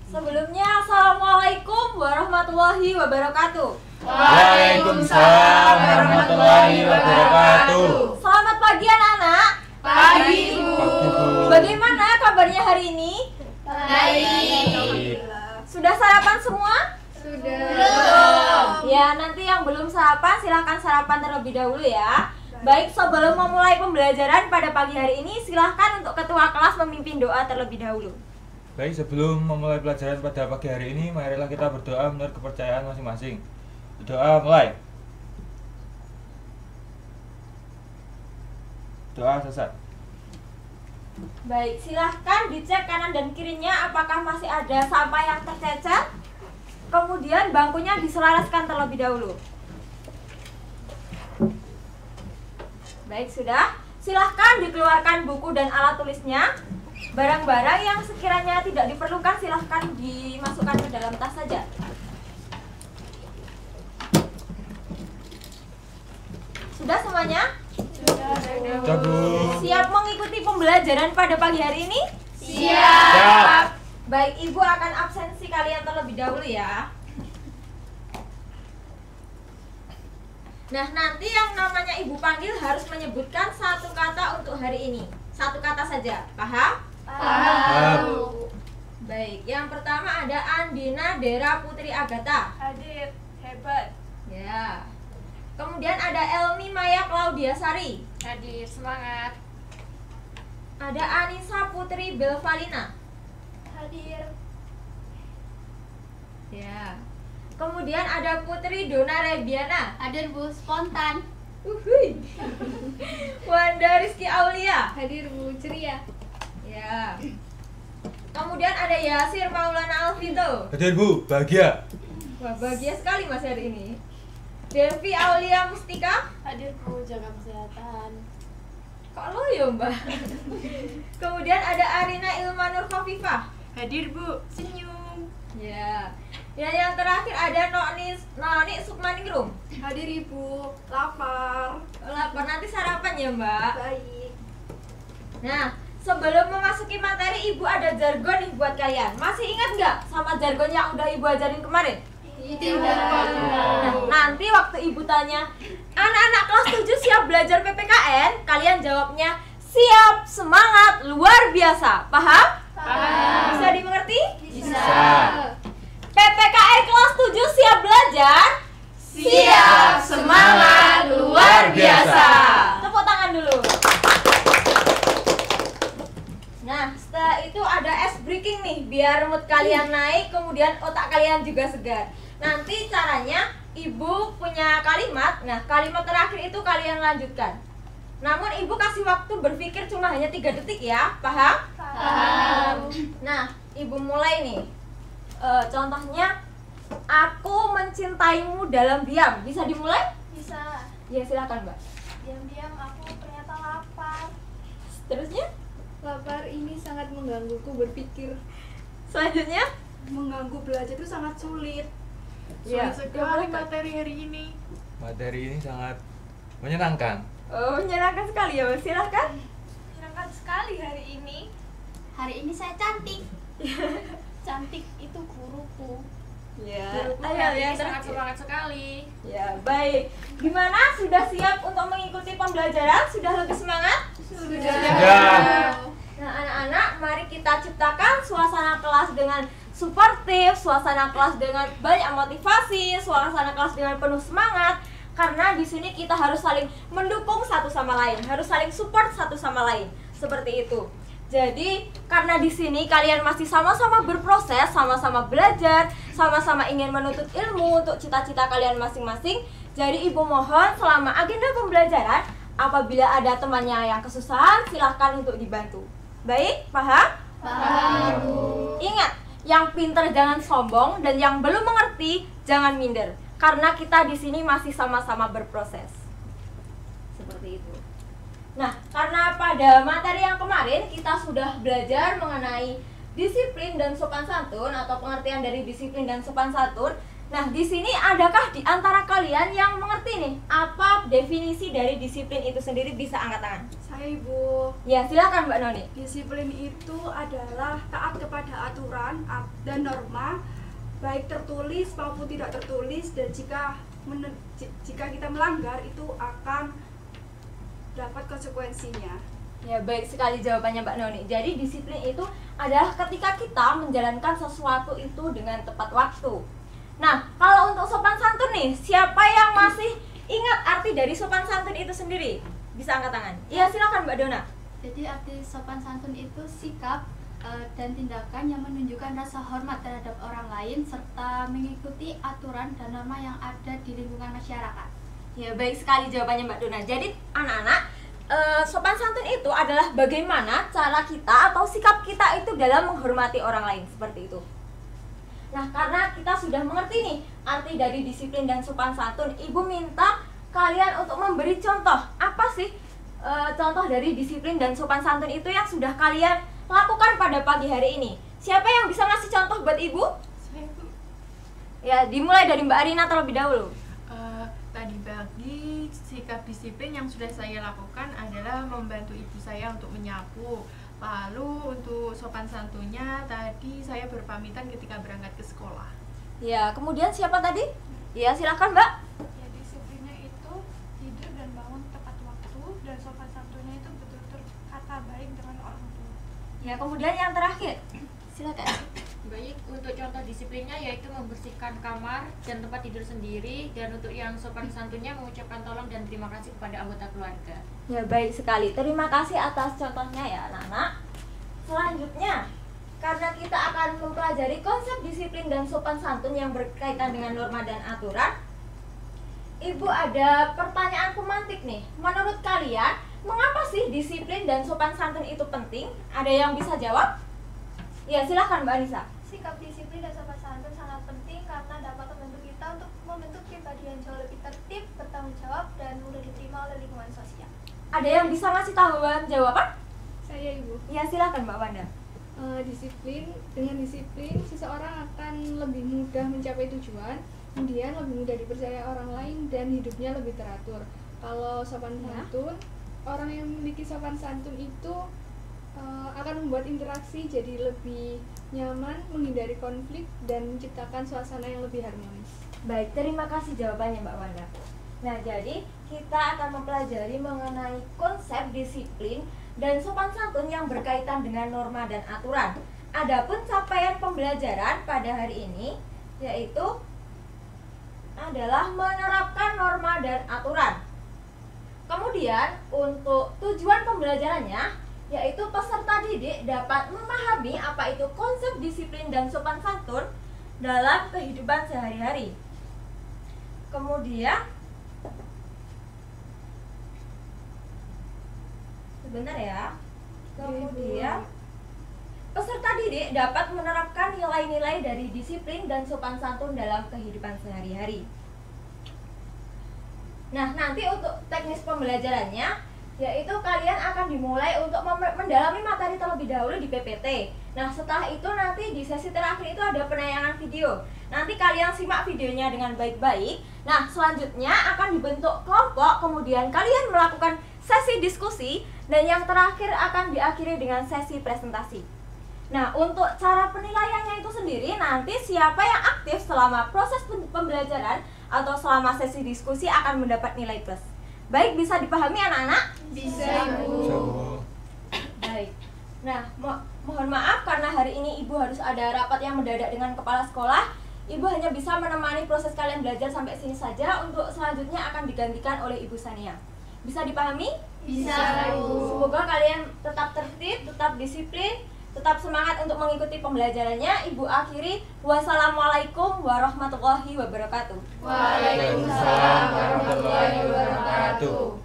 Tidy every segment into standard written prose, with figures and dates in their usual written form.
Sebelumnya, Assalamualaikum warahmatullahi wabarakatuh. Waalaikumsalam warahmatullahi wabarakatuh. Selamat pagi anak-anak. Pagi, Bu. Bagaimana kabarnya hari ini? Baik. Sudah sarapan semua? Belum. Ya, nanti yang belum sarapan silahkan sarapan terlebih dahulu ya. Baik, sebelum memulai pembelajaran pada pagi hari ini, silahkan untuk ketua kelas memimpin doa terlebih dahulu. Baik, sebelum memulai pelajaran pada pagi hari ini, marilah kita berdoa menurut kepercayaan masing-masing. Doa mulai. Doa selesai. Baik, silahkan dicek kanan dan kirinya apakah masih ada sampah yang tercecer. Kemudian bangkunya diselaraskan terlebih dahulu. Baik, sudah. Silahkan dikeluarkan buku dan alat tulisnya. Barang-barang yang sekiranya tidak diperlukan silahkan dimasukkan ke dalam tas saja. Sudah semuanya? Sudah, Bu. Siap mengikuti pembelajaran pada pagi hari ini? Siap. Baik, Ibu akan absensi kalian terlebih dahulu ya. Nah, nanti yang namanya Ibu panggil harus menyebutkan satu kata untuk hari ini. Satu kata saja, paham? Paham. Baik, yang pertama ada Andina Dera Putri Agatha. Hadir, hebat. Ya. Kemudian ada Elmi Maya Claudia Sari. Hadir, semangat. Ada Anissa Putri Belvalina. Hadir. Ya. Kemudian ada Putri Dona Rebiana. Hadir, Bu, spontan. Uhuy. Wanda Rizky Aulia. Hadir, Bu, ceria. Ya. Kemudian ada Yasir Maulana Alvito. Hadir, Bu. Bahagia. Wah, bahagia sekali Mas hari ini. Devi Aulia Mustika. Hadir, Bu, jaga kesehatan. Kok lo ya, Mbak? Kemudian ada Arina Ilmanur Khafifah. Hadir, Bu, senyum. Ya. Dan yang terakhir ada Noni Sukmaningrum. Hadir, Ibu, lapar. Lapar, nanti sarapan ya, Mbak. Baik. Nah, sebelum memasuki materi, Ibu ada jargon nih buat kalian. Masih ingat nggak sama jargon yang udah Ibu ajarin kemarin? Tidak. Nah, nanti waktu Ibu tanya, anak-anak kelas 7 siap belajar PPKN? Kalian jawabnya, siap, semangat, luar biasa. Paham? Paham. Bisa dimengerti? Bisa. PPKN kelas 7 siap belajar? Siap, semangat, luar biasa. Tepuk tangan dulu. Nah, setelah itu ada ice breaking nih, biar mood kalian naik, kemudian otak kalian juga segar. Nanti caranya, Ibu punya kalimat, nah kalimat terakhir itu kalian lanjutkan. Namun Ibu kasih waktu berpikir cuma hanya 3 detik ya, paham? Paham. Nah, Ibu mulai nih. Contohnya, aku mencintaimu dalam diam. Bisa dimulai? Bisa. Ya, silakan Mbak. Diam-diam aku ternyata lapar. Terusnya? Lapar ini sangat menggangguku berpikir. Selanjutnya? Mengganggu belajar itu sangat sulit. Ya, Sekali materi hari ini. Materi ini sangat menyenangkan. Oh, menyenangkan sekali ya, Mbak. Silahkan. Menyenangkan sekali hari ini. Hari ini saya cantik. Cantik itu guruku. Ya, Guruku ayo hari ya, ini sangat semangat sekali. Ya, baik. Gimana? Sudah siap untuk mengikuti pembelajaran? Sudah lebih semangat? Sudah. Nah, anak-anak, mari kita ciptakan suasana kelas dengan suportif, suasana kelas dengan banyak motivasi, suasana kelas dengan penuh semangat. Karena di sini kita harus saling mendukung satu sama lain, harus saling support satu sama lain. Seperti itu. Jadi, karena di sini kalian masih sama-sama berproses, sama-sama belajar, sama-sama ingin menuntut ilmu untuk cita-cita kalian masing-masing. Jadi, Ibu mohon selama agenda pembelajaran, apabila ada temannya yang kesusahan, silahkan untuk dibantu. Baik, paham? Paham. Ingat, yang pintar jangan sombong dan yang belum mengerti jangan minder. Karena kita di sini masih sama-sama berproses. Seperti itu. Nah, karena pada materi yang kemarin kita sudah belajar mengenai disiplin dan sopan santun atau pengertian dari disiplin dan sopan santun. Nah, di sini adakah di antara kalian yang mengerti nih apa definisi dari disiplin itu sendiri? Bisa angkat tangan. Saya Ibu. Ya, silakan Mbak Noni. Disiplin itu adalah taat kepada aturan dan norma, baik tertulis maupun tidak tertulis, dan jika kita melanggar itu akan dapat konsekuensinya. Ya, baik sekali jawabannya Mbak Noni. Jadi disiplin itu adalah ketika kita menjalankan sesuatu itu dengan tepat waktu. Nah, kalau untuk sopan santun nih, siapa yang masih ingat arti dari sopan santun itu sendiri? Bisa angkat tangan. Iya, silakan Mbak Dona. Jadi arti sopan santun itu sikap dan tindakan yang menunjukkan rasa hormat terhadap orang lain serta mengikuti aturan dan norma yang ada di lingkungan masyarakat. Ya, baik sekali jawabannya Mbak Dona. Jadi anak-anak, sopan santun itu adalah bagaimana cara kita atau sikap kita itu dalam menghormati orang lain, seperti itu. Nah, karena kita sudah mengerti nih arti dari disiplin dan sopan santun, Ibu minta kalian untuk memberi contoh. Apa sih contoh dari disiplin dan sopan santun itu yang sudah kalian lakukan pada pagi hari ini? Siapa yang bisa ngasih contoh buat Ibu? Saya tuh Ya, dimulai dari Mbak Arina terlebih dahulu. tadi pagi sikap disiplin yang sudah saya lakukan adalah membantu ibu saya untuk menyapu. Lalu untuk sopan santunnya tadi saya berpamitan ketika berangkat ke sekolah. Ya, kemudian siapa tadi? Ya, silakan Mbak. Ya, disiplinnya itu tidur dan bangun tepat waktu, dan sopan santunnya itu betul-betul kata baik dengan orang tua. Ya, kemudian yang terakhir. Silakan. Baik, untuk contoh disiplinnya yaitu membersihkan kamar dan tempat tidur sendiri, dan untuk yang sopan santunnya mengucapkan tolong dan terima kasih kepada anggota keluarga. Ya, baik sekali. Terima kasih atas contohnya ya, anak-anak. Selanjutnya, karena kita akan mempelajari konsep disiplin dan sopan santun yang berkaitan dengan norma dan aturan, Ibu ada pertanyaan pemantik nih. Menurut kalian, mengapa sih disiplin dan sopan santun itu penting? Ada yang bisa jawab? Ya, silahkan Mbak Anissa. Sikap disiplin dan sopan santun sangat penting karena dapat membantu kita untuk membentuk pribadi yang jauh lebih tertib, bertanggung jawab, dan mudah diterima oleh lingkungan sosial. Ada yang bisa ngasih tahuan jawaban? Saya Ibu. Ya, silahkan Mbak Wanda. Dengan disiplin seseorang akan lebih mudah mencapai tujuan, kemudian lebih mudah dipercaya orang lain dan hidupnya lebih teratur. Kalau sopan santun, orang yang memiliki sopan santun itu akan membuat interaksi jadi lebih nyaman, menghindari konflik, dan menciptakan suasana yang lebih harmonis. Baik, terima kasih jawabannya Mbak Wanda. Nah, jadi kita akan mempelajari mengenai konsep disiplin dan sopan santun yang berkaitan dengan norma dan aturan. Adapun capaian pembelajaran pada hari ini yaitu adalah menerapkan norma dan aturan. Kemudian untuk tujuan pembelajarannya yaitu peserta didik dapat memahami apa itu konsep disiplin dan sopan santun dalam kehidupan sehari-hari. Kemudian sebentar ya. Kemudian peserta didik dapat menerapkan nilai-nilai dari disiplin dan sopan santun dalam kehidupan sehari-hari. Nah, nanti untuk teknis pembelajarannya yaitu kalian akan dimulai untuk mendalami materi terlebih dahulu di PPT. Nah, setelah itu nanti di sesi terakhir itu ada penayangan video. Nanti kalian simak videonya dengan baik-baik. Nah, selanjutnya akan dibentuk kelompok, kemudian kalian melakukan sesi diskusi, dan yang terakhir akan diakhiri dengan sesi presentasi. Nah, untuk cara penilaiannya itu sendiri, nanti siapa yang aktif selama proses pembelajaran atau selama sesi diskusi akan mendapat nilai plus. Baik, bisa dipahami anak-anak? Bisa Ibu. Baik. Nah, mohon maaf karena hari ini Ibu harus ada rapat yang mendadak dengan kepala sekolah. Ibu hanya bisa menemani proses kalian belajar sampai sini saja. Untuk selanjutnya akan digantikan oleh Ibu Sania. Bisa dipahami? Bisa Ibu. Semoga kalian tetap tertib, tetap disiplin, tetap semangat untuk mengikuti pembelajarannya. Ibu akhiri, wassalamualaikum warahmatullahi wabarakatuh. Waalaikumsalam warahmatullahi wabarakatuh.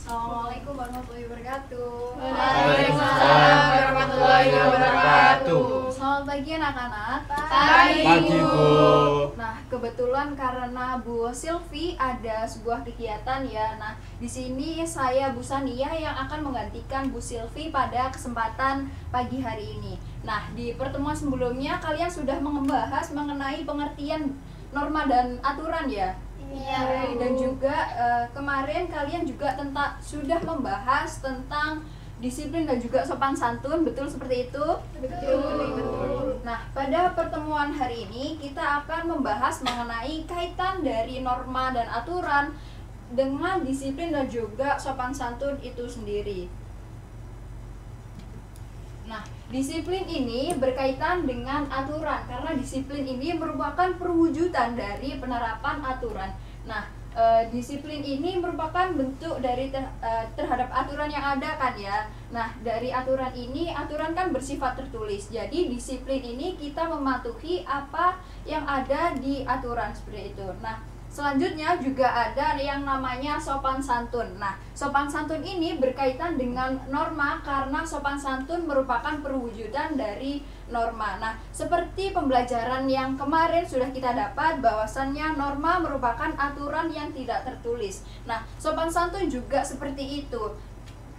Assalamualaikum warahmatullahi wabarakatuh. Waalaikumsalam warahmatullahi wabarakatuh. Selamat pagi anak-anak. Pagi, Bu. Nah, kebetulan karena Bu Silvi ada sebuah kegiatan ya. Nah, di sini saya Bu Sania yang akan menggantikan Bu Silvi pada kesempatan pagi hari ini. Nah, di pertemuan sebelumnya kalian sudah membahas mengenai pengertian norma dan aturan ya. Iya. Dan juga kemarin kalian juga sudah membahas tentang disiplin dan juga sopan santun, betul seperti itu? Betul. Nah, pada pertemuan hari ini kita akan membahas mengenai kaitan dari norma dan aturan dengan disiplin dan juga sopan santun itu sendiri. Nah, disiplin ini berkaitan dengan aturan karena disiplin ini merupakan perwujudan dari penerapan aturan. Nah, disiplin ini merupakan bentuk dari terhadap aturan yang ada kan ya. Nah, dari aturan ini, aturan kan bersifat tertulis. Jadi disiplin ini kita mematuhi apa yang ada di aturan seperti itu. Nah, selanjutnya juga ada yang namanya sopan santun. Nah, sopan santun ini berkaitan dengan norma karena sopan santun merupakan perwujudan dari norma. Nah, seperti pembelajaran yang kemarin sudah kita dapat bahwasannya norma merupakan aturan yang tidak tertulis. Nah, sopan santun juga seperti itu.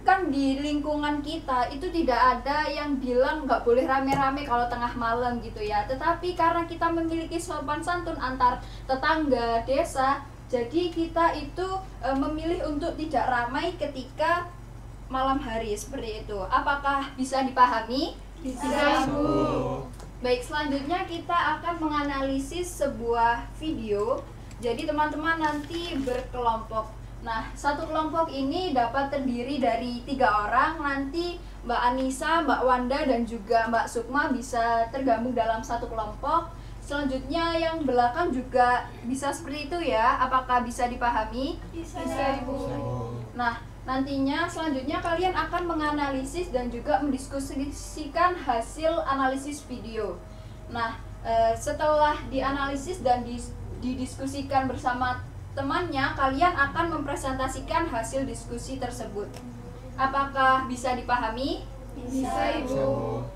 Kan di lingkungan kita itu tidak ada yang bilang nggak boleh rame-rame kalau tengah malam gitu ya. Tetapi karena kita memiliki sopan santun antar tetangga desa, jadi kita itu memilih untuk tidak ramai ketika malam hari seperti itu. Apakah bisa dipahami? Bisa, Bu. Baik, selanjutnya kita akan menganalisis sebuah video. Jadi teman-teman nanti berkelompok. Nah, satu kelompok ini dapat terdiri dari 3 orang. Nanti Mbak Anissa, Mbak Wanda, dan juga Mbak Sukma bisa tergabung dalam satu kelompok. Selanjutnya yang belakang juga bisa seperti itu ya. Apakah bisa dipahami? Bisa, Bu. Nah, nantinya selanjutnya kalian akan menganalisis dan juga mendiskusikan hasil analisis video. Nah, setelah dianalisis dan didiskusikan bersama temannya, kalian akan mempresentasikan hasil diskusi tersebut. Apakah bisa dipahami? Bisa, Ibu.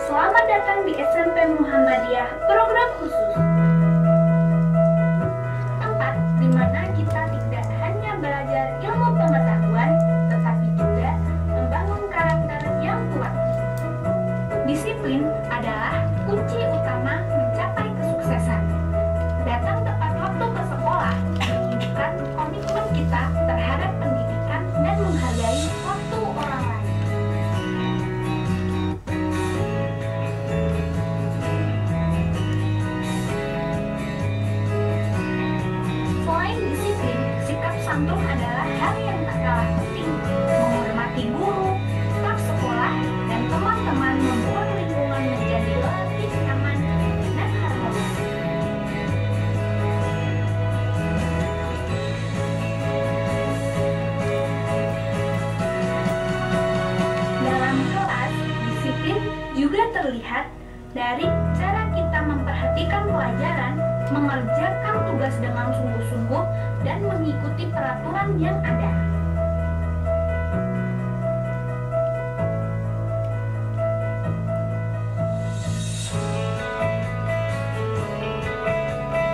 Selamat datang di SMP Muhammadiyah Program Khusus. Tempat di mana kita tidak hanya belajar ilmu pengetahuan, tetapi juga membangun karakter yang kuat. Disiplin adalah kunci utama mencapai kesuksesan. Datang tepat waktu ke sekolah menunjukkan komitmen kita terhadap pendidikan dan menghargai waktu orang lain. Selain disiplin, sikap santun adalah hal yang tak kalah penting. Menghormati guru, staf sekolah, dan teman-teman membuat lingkungan menjadi lebih nyaman dan harmonis. Dalam kelas, disiplin juga terlihat dari cara kita memperhatikan pelajaran, mengerjakan tugas dengan sungguh-sungguh, dan mengikuti peraturan yang ada.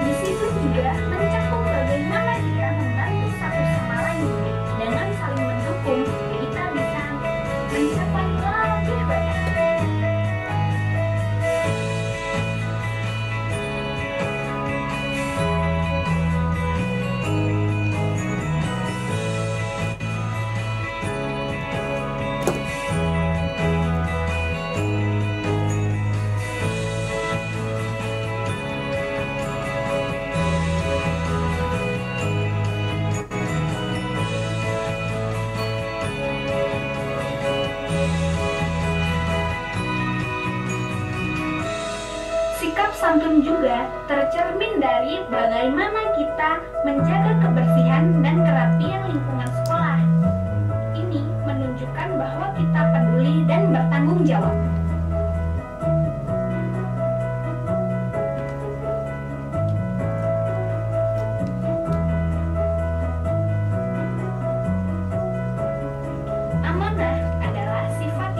Disiplin juga mencakup bagaimana kita membantu satu sama lain. Dengan saling mendukung, kita bisa mencapai lebih banyak. Sikap santun juga tercermin dari bagaimana kita menjaga kebersihan dan kerapian lingkungan sekolah. Ini menunjukkan bahwa kita peduli dan bertanggung jawab. Amanah adalah sifat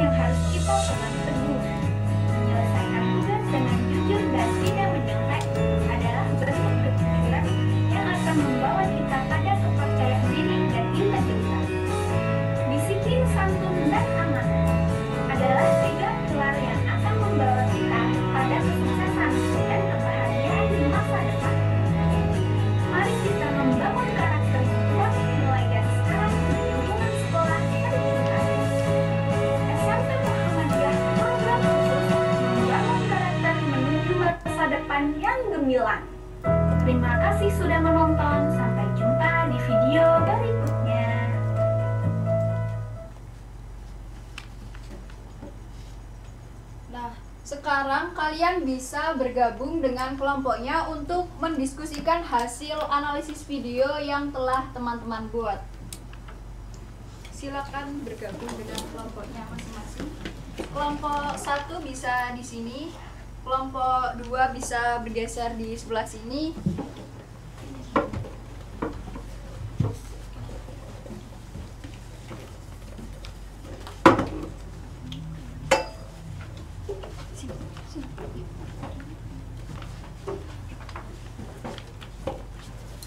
Terima kasih sudah menonton. Sampai jumpa di video berikutnya. Nah, sekarang kalian bisa bergabung dengan kelompoknya untuk mendiskusikan hasil analisis video yang telah teman-teman buat. Silakan bergabung dengan kelompoknya masing-masing. Kelompok 1 bisa di sini, kelompok 2 bisa bergeser di sebelah sini.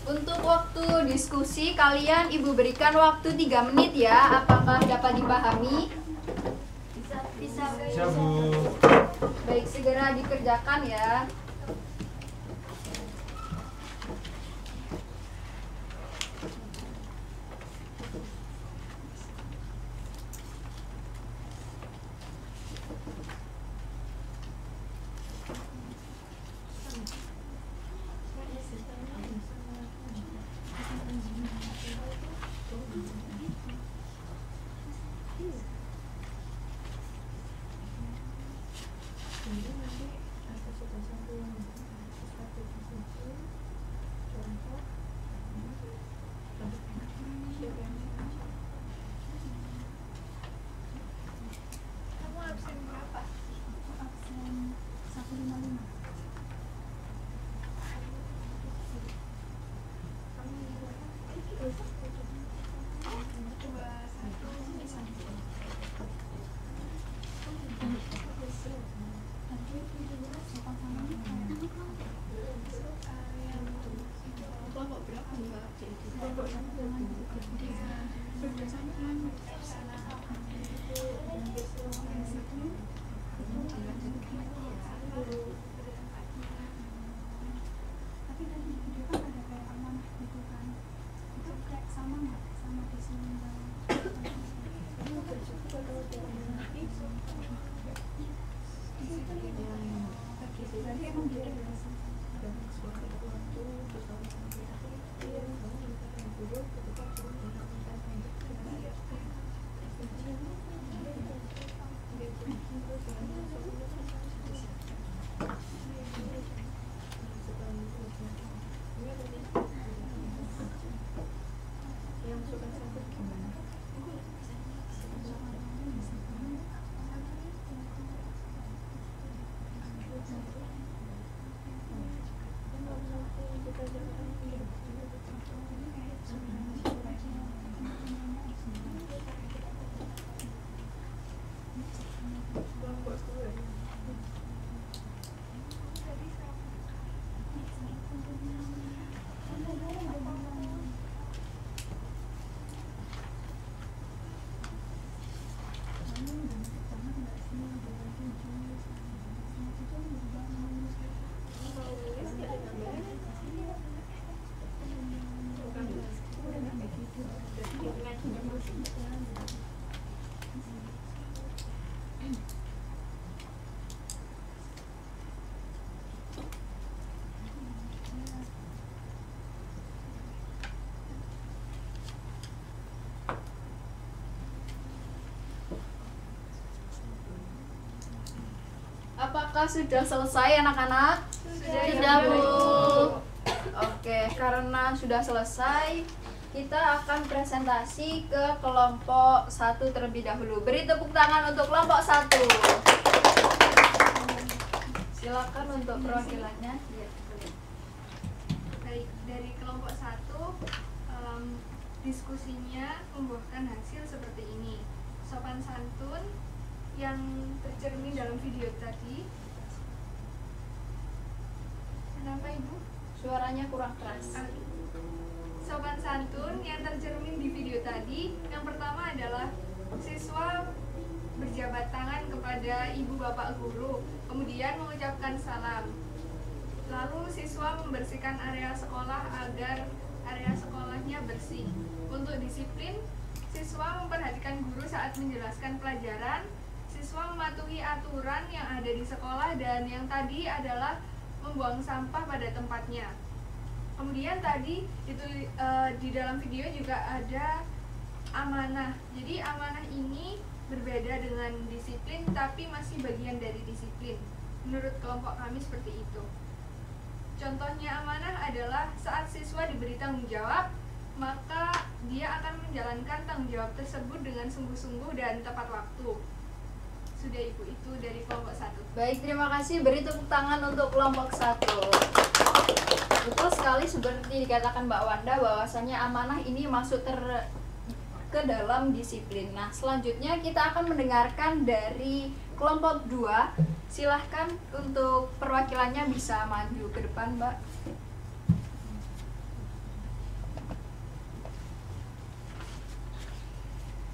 Untuk waktu diskusi kalian Ibu berikan waktu 3 menit ya. Apakah dapat dipahami? Bisa, Bu. Baik, segera dikerjakan ya. Kamu absen berapa? Absen 155. Tapi dari video kan ada kayak amanah gitu kan. Itu kayak sama nggak? Sama di sini berarti emang beda ya? Apakah sudah selesai anak-anak? Sudah, Bu. Oke, karena sudah selesai, kita akan presentasi ke kelompok 1 terlebih dahulu. Beri tepuk tangan untuk kelompok 1. Silakan untuk perwakilannya. Baik, dari kelompok 1 diskusinya membuahkan hasil seperti ini. Sopan santun yang tercermin dalam video tadi. Kenapa Ibu? Suaranya kurang keras. Sopan santun yang tercermin di video tadi, yang pertama adalah siswa berjabat tangan kepada ibu bapak guru, kemudian mengucapkan salam. Lalu siswa membersihkan area sekolah agar area sekolahnya bersih. Untuk disiplin, siswa memperhatikan guru saat menjelaskan pelajaran. Siswa mematuhi aturan yang ada di sekolah, dan yang tadi adalah membuang sampah pada tempatnya. Kemudian tadi itu di dalam video juga ada amanah. Jadi amanah ini berbeda dengan disiplin tapi masih bagian dari disiplin. Menurut kelompok kami seperti itu. Contohnya amanah adalah saat siswa diberi tanggung jawab, maka dia akan menjalankan tanggung jawab tersebut dengan sungguh-sungguh dan tepat waktu. Sudah Ibu, itu dari kelompok 1. Baik, terima kasih. Beri tepuk tangan untuk kelompok 1. Betul sekali seperti dikatakan Mbak Wanda bahwasanya amanah ini masuk ke dalam disiplin. Nah, selanjutnya kita akan mendengarkan dari kelompok 2. Silahkan untuk perwakilannya bisa maju ke depan, Mbak.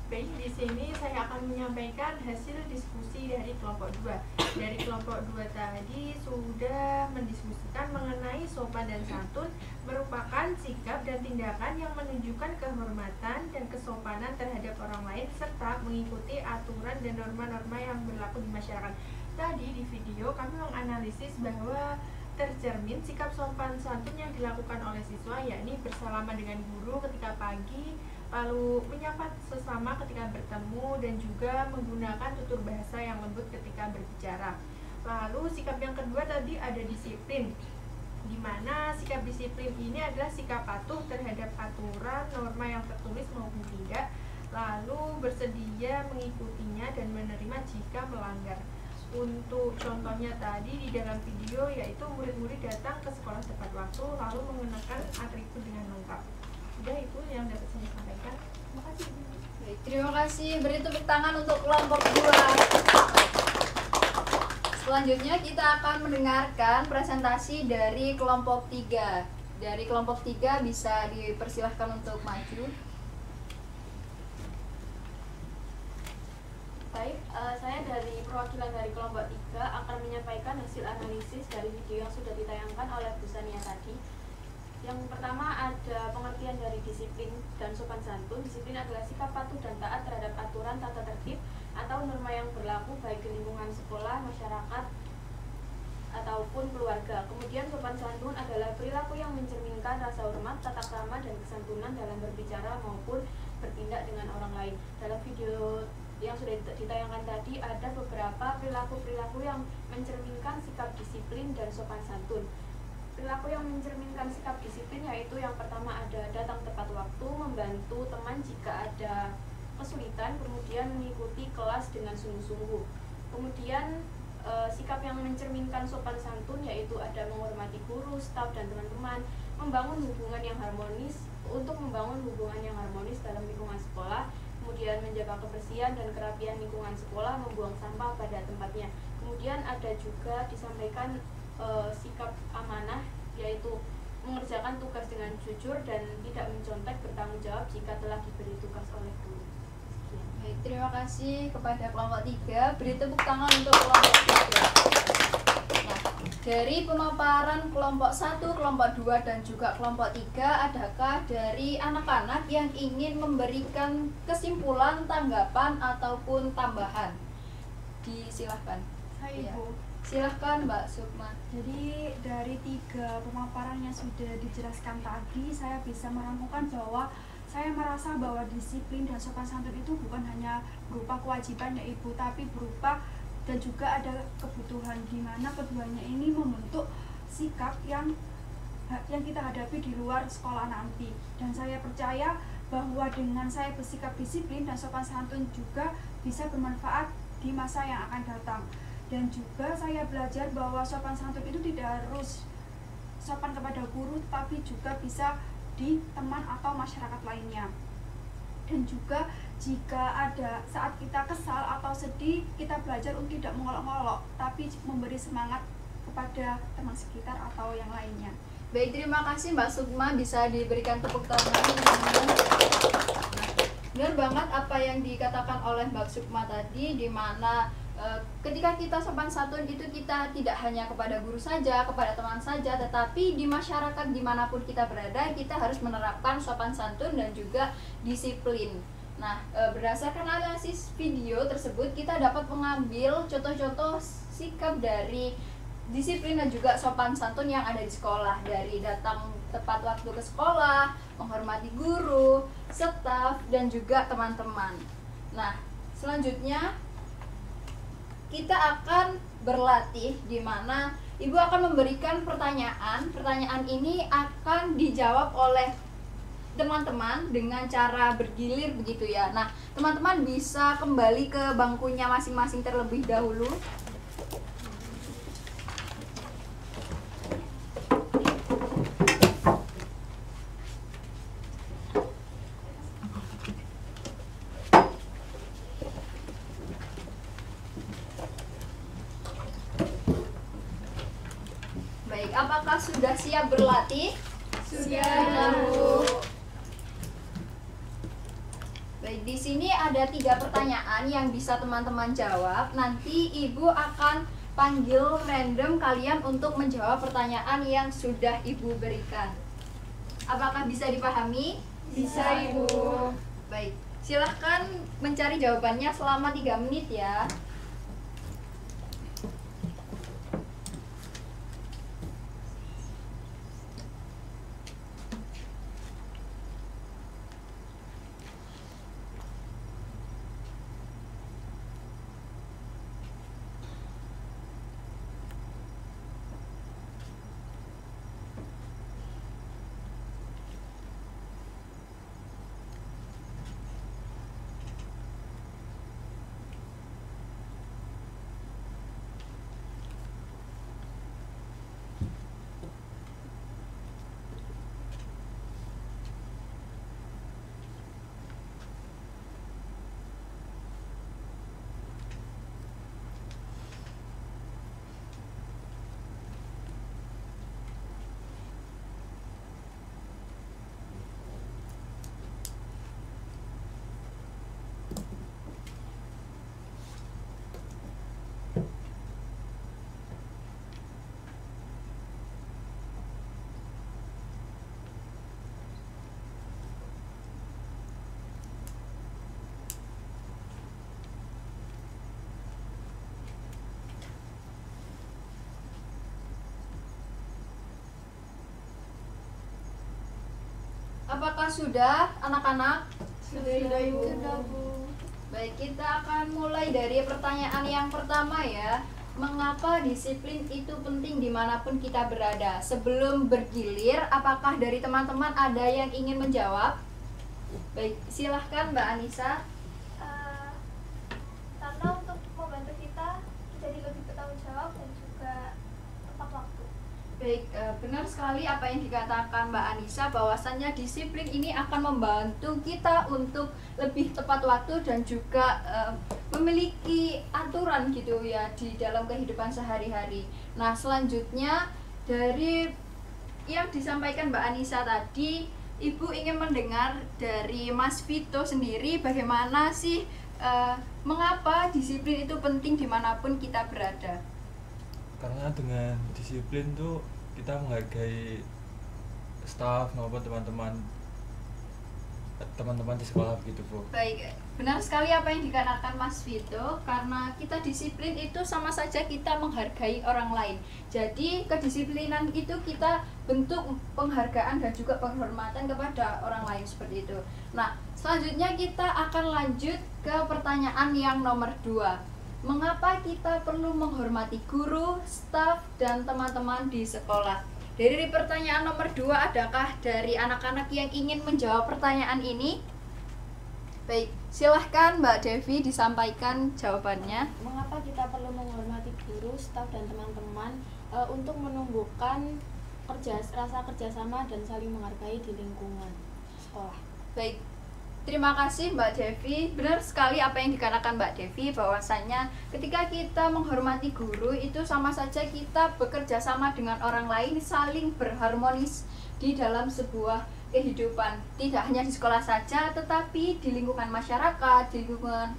Baik, di sini saya akan menyampaikan hasil diskusi dari kelompok 2. Dari kelompok 2 tadi sudah mendiskusikan mengenai sopan dan santun merupakan sikap dan tindakan yang menunjukkan kehormatan dan kesopanan terhadap orang lain serta mengikuti aturan dan norma-norma yang berlaku di masyarakat. Tadi di video kami menganalisis bahwa tercermin sikap sopan santun yang dilakukan oleh siswa, yakni bersalaman dengan guru ketika pagi, lalu menyapa sesama ketika bertemu, dan juga menggunakan tutur bahasa yang lembut ketika berbicara. Lalu sikap yang kedua tadi ada disiplin, di mana sikap disiplin ini adalah sikap patuh terhadap aturan, norma yang tertulis maupun tidak, lalu bersedia mengikutinya dan menerima jika melanggar. Untuk contohnya tadi di dalam video yaitu murid-murid datang ke sekolah tepat waktu lalu mengenakan atribut dengan lengkap. Sudah, itu yang dapat saya sampaikan. Terima kasih. Baik, terima kasih. Beri tepuk tangan untuk kelompok 2. Selanjutnya kita akan mendengarkan presentasi dari kelompok 3. Dari kelompok 3 bisa dipersilahkan untuk maju. Baik, saya dari perwakilan dari kelompok 3 akan menyampaikan hasil analisis dari video yang sudah ditayangkan oleh Bu Sania tadi. Yang pertama ada pengertian dari disiplin dan sopan santun. Disiplin adalah sikap patuh dan taat terhadap aturan tata tertib atau norma yang berlaku baik di lingkungan sekolah, masyarakat, ataupun keluarga. Kemudian sopan santun adalah perilaku yang mencerminkan rasa hormat, tata krama, dan kesantunan dalam berbicara maupun bertindak dengan orang lain. Dalam video yang sudah ditayangkan tadi ada beberapa perilaku-perilaku yang mencerminkan sikap disiplin dan sopan santun. Perilaku yang mencerminkan sikap disiplin yaitu yang pertama ada datang tepat waktu, membantu teman jika ada kesulitan, kemudian mengikuti kelas dengan sungguh-sungguh. Kemudian sikap yang mencerminkan sopan santun yaitu ada menghormati guru, staf, dan teman-teman, membangun hubungan yang harmonis. Untuk membangun hubungan yang harmonis dalam lingkungan sekolah, kemudian menjaga kebersihan dan kerapian lingkungan sekolah, membuang sampah pada tempatnya. Kemudian ada juga disampaikan sikap amanah, yaitu mengerjakan tugas dengan jujur dan tidak mencontek, bertanggung jawab jika telah diberi tugas oleh guru. Baik, terima kasih kepada kelompok 3. Beri tepuk tangan untuk kelompok 3. Nah, dari pemaparan kelompok 1, kelompok 2, dan juga kelompok 3, adakah dari anak-anak yang ingin memberikan kesimpulan, tanggapan, ataupun tambahan? Disilahkan. Saya Ibu. Silahkan Mbak Sukma. Jadi dari 3 pemaparan yang sudah dijelaskan tadi, saya bisa merangkumkan bahwa saya merasa bahwa disiplin dan sopan santun itu bukan hanya berupa kewajiban ya Ibu, tapi berupa dan juga ada kebutuhan, di mana keduanya ini membentuk sikap yang kita hadapi di luar sekolah nanti. Dan saya percaya bahwa dengan saya bersikap disiplin dan sopan santun juga bisa bermanfaat di masa yang akan datang. Dan juga saya belajar bahwa sopan santun itu tidak harus sopan kepada guru, tapi juga bisa di teman atau masyarakat lainnya. Dan juga jika ada saat kita kesal atau sedih, kita belajar untuk tidak mengolok-olok, tapi memberi semangat kepada teman sekitar atau yang lainnya. Baik, terima kasih Mbak Sukma, bisa diberikan tepuk tangan. Benar banget apa yang dikatakan oleh Mbak Sukma tadi, di mana ketika kita sopan santun itu kita tidak hanya kepada guru saja, kepada teman saja, tetapi di masyarakat dimanapun kita berada, kita harus menerapkan sopan santun dan juga disiplin. Nah, berdasarkan analisis video tersebut, kita dapat mengambil contoh-contoh sikap dari disiplin dan juga sopan santun yang ada di sekolah, dari datang tepat waktu ke sekolah, menghormati guru, staf, dan juga teman-teman. Nah, selanjutnya kita akan berlatih di mana Ibu akan memberikan pertanyaan. Pertanyaan ini akan dijawab oleh teman-teman dengan cara bergilir begitu ya. Nah, teman-teman bisa kembali ke bangkunya masing-masing terlebih dahulu. Baik, apakah sudah siap berlatih? Sudah, Bu. Baik, di sini ada 3 pertanyaan yang bisa teman-teman jawab. Nanti Ibu akan panggil random kalian untuk menjawab pertanyaan yang sudah Ibu berikan. Apakah bisa dipahami? Bisa, Ibu. Baik, silahkan mencari jawabannya selama 3 menit ya. Apakah sudah, anak-anak? Sudah, Ibu. Baik, kita akan mulai dari pertanyaan yang pertama ya. Mengapa disiplin itu penting dimanapun kita berada? Sebelum bergilir, apakah dari teman-teman ada yang ingin menjawab? Baik, silahkan Mbak Anissa. Karena untuk membantu kita jadi lebih bertanggung jawab dan juga tepat waktu. Baik, benar sekali apa yang dikatakan Mbak Anissa, bahwasannya disiplin ini akan membantu kita untuk lebih tepat waktu dan juga memiliki aturan gitu ya di dalam kehidupan sehari-hari. Nah, selanjutnya dari yang disampaikan Mbak Anissa tadi, Ibu ingin mendengar dari Mas Vito sendiri bagaimana sih mengapa disiplin itu penting dimanapun kita berada. Karena dengan disiplin tuh kita menghargai staff maupun teman-teman di sekolah begitu, Bu. Baik, benar sekali apa yang dikatakan Mas Vito, karena kita disiplin itu sama saja kita menghargai orang lain. Jadi kedisiplinan itu kita bentuk penghargaan dan juga penghormatan kepada orang lain seperti itu. Nah, selanjutnya kita akan lanjut ke pertanyaan yang nomor 2. Mengapa kita perlu menghormati guru, staf, dan teman-teman di sekolah? Dari pertanyaan nomor 2, adakah dari anak-anak yang ingin menjawab pertanyaan ini? Baik, silahkan Mbak Devi disampaikan jawabannya. Mengapa kita perlu menghormati guru, staf, dan teman-teman untuk menumbuhkan rasa kerjasama dan saling menghargai di lingkungan sekolah. Baik, terima kasih Mbak Devi. Benar sekali apa yang dikatakan Mbak Devi, bahwasanya ketika kita menghormati guru itu sama saja kita bekerja sama dengan orang lain, saling berharmonis di dalam sebuah kehidupan. Tidak hanya di sekolah saja, tetapi di lingkungan masyarakat, di lingkungan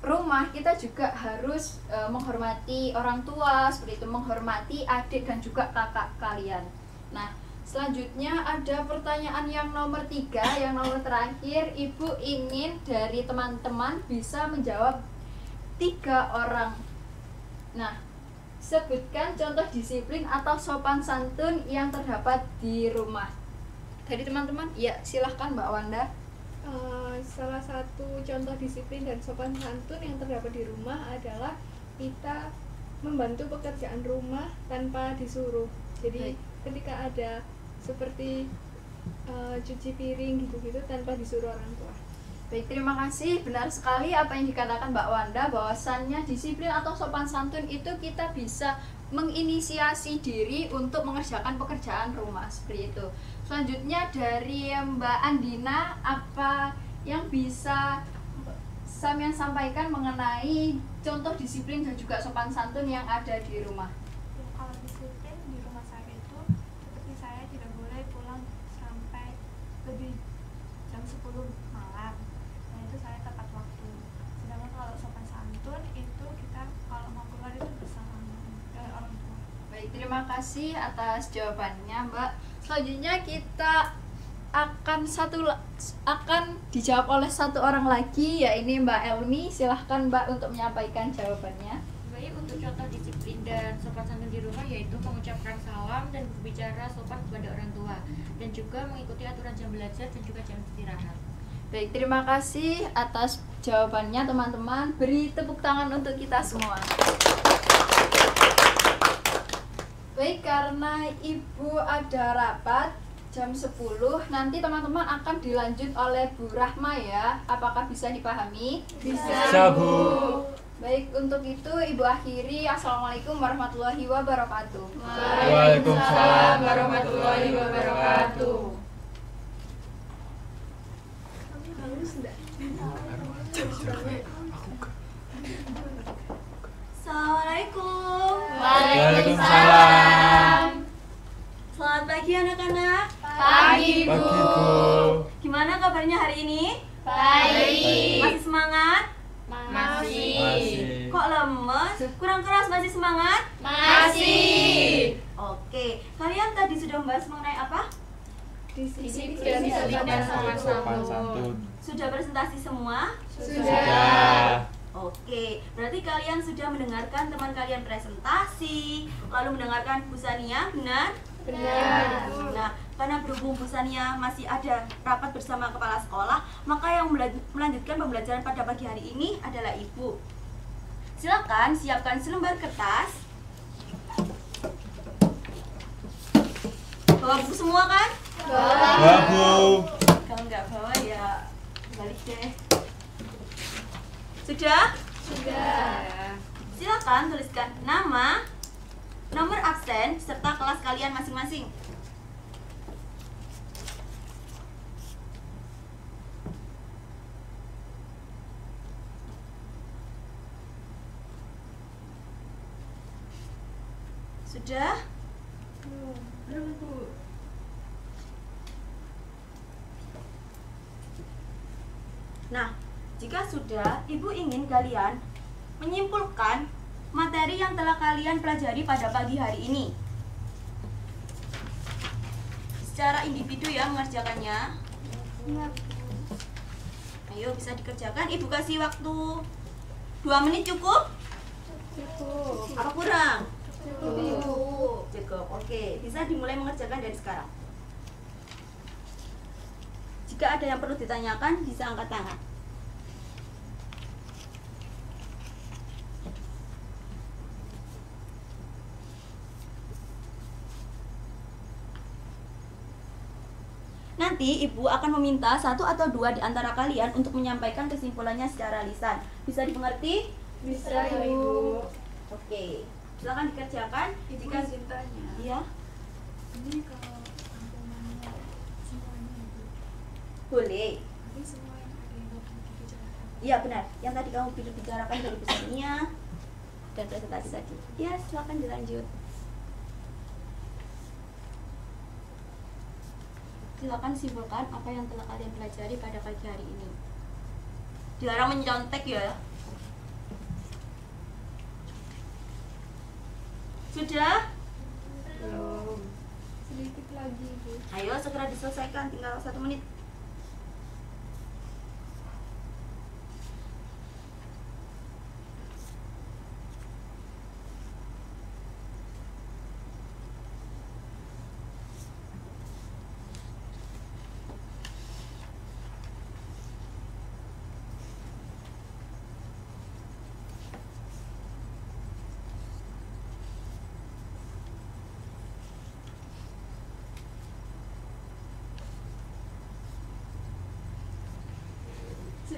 rumah kita juga harus menghormati orang tua, seperti itu, menghormati adik dan juga kakak kalian. Nah, selanjutnya ada pertanyaan yang nomor 3, yang nomor terakhir. Ibu ingin dari teman-teman bisa menjawab 3 orang. Nah, sebutkan contoh disiplin atau sopan santun yang terdapat di rumah. Dari teman-teman, ya silahkan Mbak Wanda. Salah satu contoh disiplin dan sopan santun yang terdapat di rumah adalah kita membantu pekerjaan rumah tanpa disuruh. Jadi ketika ada seperti cuci piring gitu-gitu tanpa disuruh orang tua. Baik, terima kasih. Benar sekali apa yang dikatakan Mbak Wanda, bahwasannya disiplin atau sopan santun itu kita bisa menginisiasi diri untuk mengerjakan pekerjaan rumah seperti itu. Selanjutnya dari Mbak Andina, apa yang bisa Samyan sampaikan mengenai contoh disiplin dan juga sopan santun yang ada di rumah? Kalau disiplin di rumah saya itu seperti saya tidak boleh pulang sampai lebih jam 10 malam. Nah itu saya tepat waktu. Sedangkan kalau sopan santun itu kita kalau mau keluar itu bersama dengan orang tua. Baik, terima kasih atas jawabannya Mbak. Selanjutnya kita akan dijawab oleh satu orang lagi, yaitu Mbak Elmi. Silahkan Mbak untuk menyampaikan jawabannya. Baik, untuk contoh disiplin dan sopan santun di rumah yaitu mengucapkan salam dan berbicara sopan kepada orang tua, dan juga mengikuti aturan jam belajar dan juga jam istirahat. Baik, terima kasih atas jawabannya teman-teman. Beri tepuk tangan untuk kita semua. Baik, karena Ibu ada rapat jam 10, nanti teman-teman akan dilanjut oleh Bu Rahma ya. Apakah bisa dipahami? Bisa, Bu. Baik, untuk itu Ibu akhiri. Assalamualaikum warahmatullahi wabarakatuh. Waalaikumsalam warahmatullahi wabarakatuh. Assalamualaikum. Waalaikumsalam. Selamat pagi anak-anak. Pagi, Bu. Pagi, Bu. Gimana kabarnya hari ini? Baik. Masih semangat? Masih. Kok lemes? Kurang keras, masih semangat? Masih. Oke, kalian tadi sudah membahas mengenai apa? Disiplin dan sopan Sopan santun. santun. Sudah presentasi semua? Sudah. Oke, berarti kalian sudah mendengarkan teman kalian presentasi, lalu mendengarkan Bu Sania, benar? Benar. Nah, karena berhubung Bu Sania masih ada rapat bersama kepala sekolah, maka yang melanjutkan pembelajaran pada pagi hari ini adalah Ibu. Silakan siapkan selembar kertas. Bawa buku semua kan? Bawa, Bu. Kalau nggak bawa ya balik deh. Sudah? Sudah. Silakan tuliskan nama, nomor absen, serta kelas kalian masing-masing. Sudah? Belum, Bu. Nah, jika sudah, Ibu ingin kalian menyimpulkan materi yang telah kalian pelajari pada pagi hari ini. Secara individu ya mengerjakannya. Ayo bisa dikerjakan. Ibu kasih waktu 2 menit cukup? Cukup. Apa kurang? Cukup. Cukup. Oke, bisa dimulai mengerjakan dari sekarang. Jika ada yang perlu ditanyakan, bisa angkat tangan. Nanti Ibu akan meminta 1 atau 2 di antara kalian untuk menyampaikan kesimpulannya secara lisan. Bisa dimengerti? Bisa, Ibu. Oke, silakan dikerjakan. Ibu Jika izin tanya. iya, Ini kalau ampunannya semuanya Ibu, boleh. nanti semua yang ada yang tadi dibicarakan. Iya benar. Yang tadi kamu bicarakan dari pesannya dan presentasi tadi. Ya, silakan dilanjut. Silakan simpulkan apa yang telah kalian pelajari pada pagi hari ini. Dilarang mencontek ya. Sudah? Belum. Sedikit lagi, Bu. Ayo segera diselesaikan, tinggal 1 menit.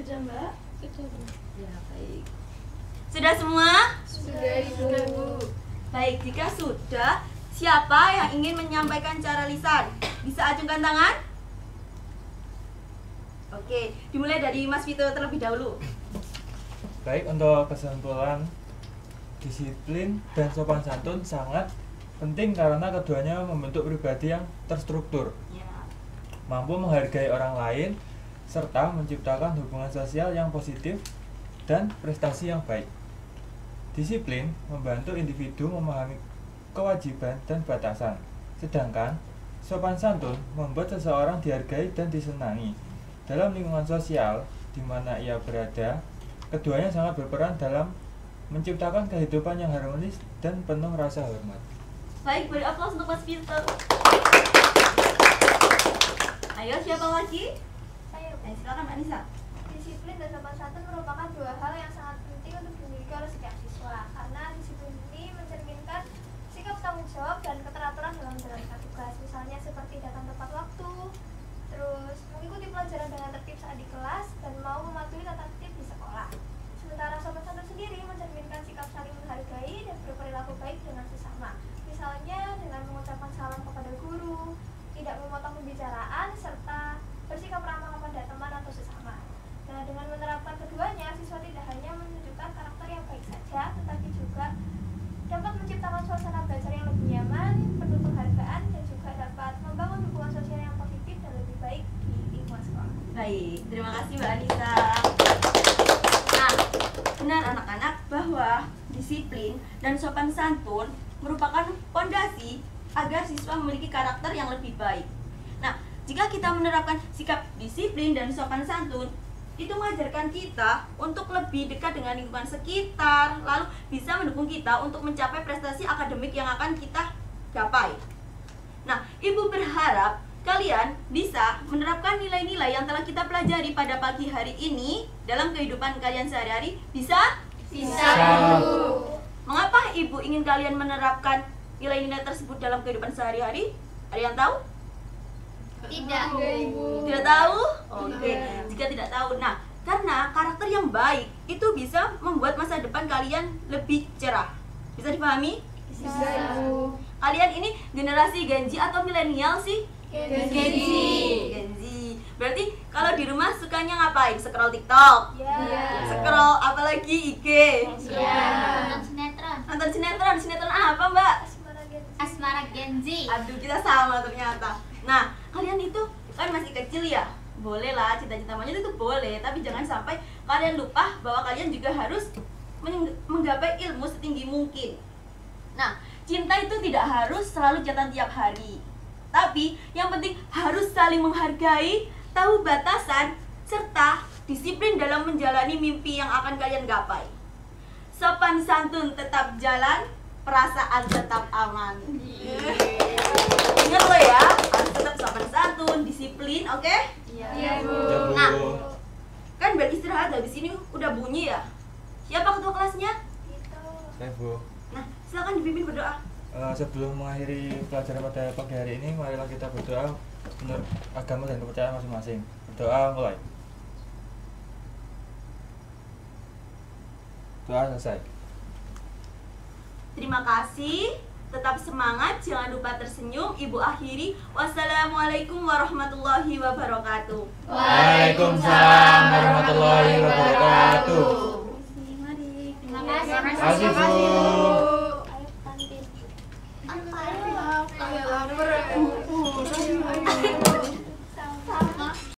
Sudah, Mbak? Ya, baik. Sudah semua? Sudah, Ibu. Baik, jika sudah, siapa yang ingin menyampaikan cara lisan? Bisa acungkan tangan? Oke, dimulai dari Mas Vito terlebih dahulu. Baik, untuk kesimpulan, disiplin dan sopan santun sangat penting karena keduanya membentuk pribadi yang terstruktur, mampu menghargai orang lain, serta menciptakan hubungan sosial yang positif dan prestasi yang baik. Disiplin membantu individu memahami kewajiban dan batasan, sedangkan sopan santun membuat seseorang dihargai dan disenangi. Dalam lingkungan sosial di mana ia berada, keduanya sangat berperan dalam menciptakan kehidupan yang harmonis dan penuh rasa hormat. Baik, beri aplaus untuk Mas Vito. Ayo, siapa lagi? Silakan Mbak Nisa. Disiplin dan sopan santun merupakan dua hal yang sangat penting untuk dimiliki oleh setiap siswa, karena disiplin ini mencerminkan sikap tanggung jawab dan keteraturan dalam menjalankan tugas, misalnya seperti datang tepat waktu, terus mengikuti pelajaran dengan tertib saat di kelas, dan mau mematuhi tata tertib di sekolah. Sementara sopan santun sendiri mencerminkan sikap saling menghargai dan berperilaku baik dengan sesama, misalnya dengan mengucapkan salam kepada guru, tidak memotong pembicaraan, serta bersikap ramah kepada teman atau sesama. Nah, dengan menerapkan keduanya, siswa tidak hanya menunjukkan karakter yang baik saja, tetapi juga dapat menciptakan suasana belajar yang lebih nyaman, penuh penghargaan, dan juga dapat membangun hubungan sosial yang positif dan lebih baik di lingkungan sekolah. Baik, terima kasih Mbak Anissa. Nah, benar anak-anak bahwa disiplin dan sopan santun merupakan fondasi agar siswa memiliki karakter yang lebih baik. Nah, jika kita menerapkan sikap disiplin dan sopan santun, itu mengajarkan kita untuk lebih dekat dengan lingkungan sekitar, lalu bisa mendukung kita untuk mencapai prestasi akademik yang akan kita gapai. Nah, Ibu berharap kalian bisa menerapkan nilai-nilai yang telah kita pelajari pada pagi hari ini dalam kehidupan kalian sehari-hari. Bisa? Bisa, Bu. Mengapa Ibu ingin kalian menerapkan nilai-nilai tersebut dalam kehidupan sehari-hari? Ada yang tahu? Tidak. Tidak tahu? Oke. Jika tidak tahu, nah, karena karakter yang baik itu bisa membuat masa depan kalian lebih cerah. Bisa dipahami? Bisa, Ibu. Kalian ini generasi Gen Z atau milenial sih? Gen Z. Gen Z. Berarti kalau di rumah sukanya ngapain? Scroll TikTok? Iya. Scroll apalagi IG? Nonton sinetron. Nonton sinetron? Sinetron apa, Mbak? Asmara Gen Z. Aduh, kita sama ternyata. Nah, kalian itu kan masih kecil ya? Boleh lah, cita-cita monyet itu boleh, tapi jangan sampai kalian lupa bahwa kalian juga harus menggapai ilmu setinggi mungkin. Nah, cinta itu tidak harus selalu jatuh tiap hari, tapi yang penting harus saling menghargai, tahu batasan, serta disiplin dalam menjalani mimpi yang akan kalian gapai. Sopan santun tetap jalan, perasaan tetap aman. Ingat lo ya, harus tetap sopan santun, disiplin, oke? Iya, Bu. Nah, kan beristirahat habis ini udah bunyi ya. Siapa ketua kelasnya? Saya, Bu. Nah, silakan dipimpin berdoa. Sebelum mengakhiri pelajaran pada pagi hari ini, marilah kita berdoa menurut agama dan kepercayaan masing-masing. Berdoa mulai. Doa selesai. Terima kasih. Tetap semangat, jangan lupa tersenyum. Ibu akhiri. Wassalamualaikum warahmatullahi wabarakatuh. Waalaikumsalam warahmatullahi wabarakatuh. Mari. Terima kasih. Terima kasih, Bu. Ayo, lapar.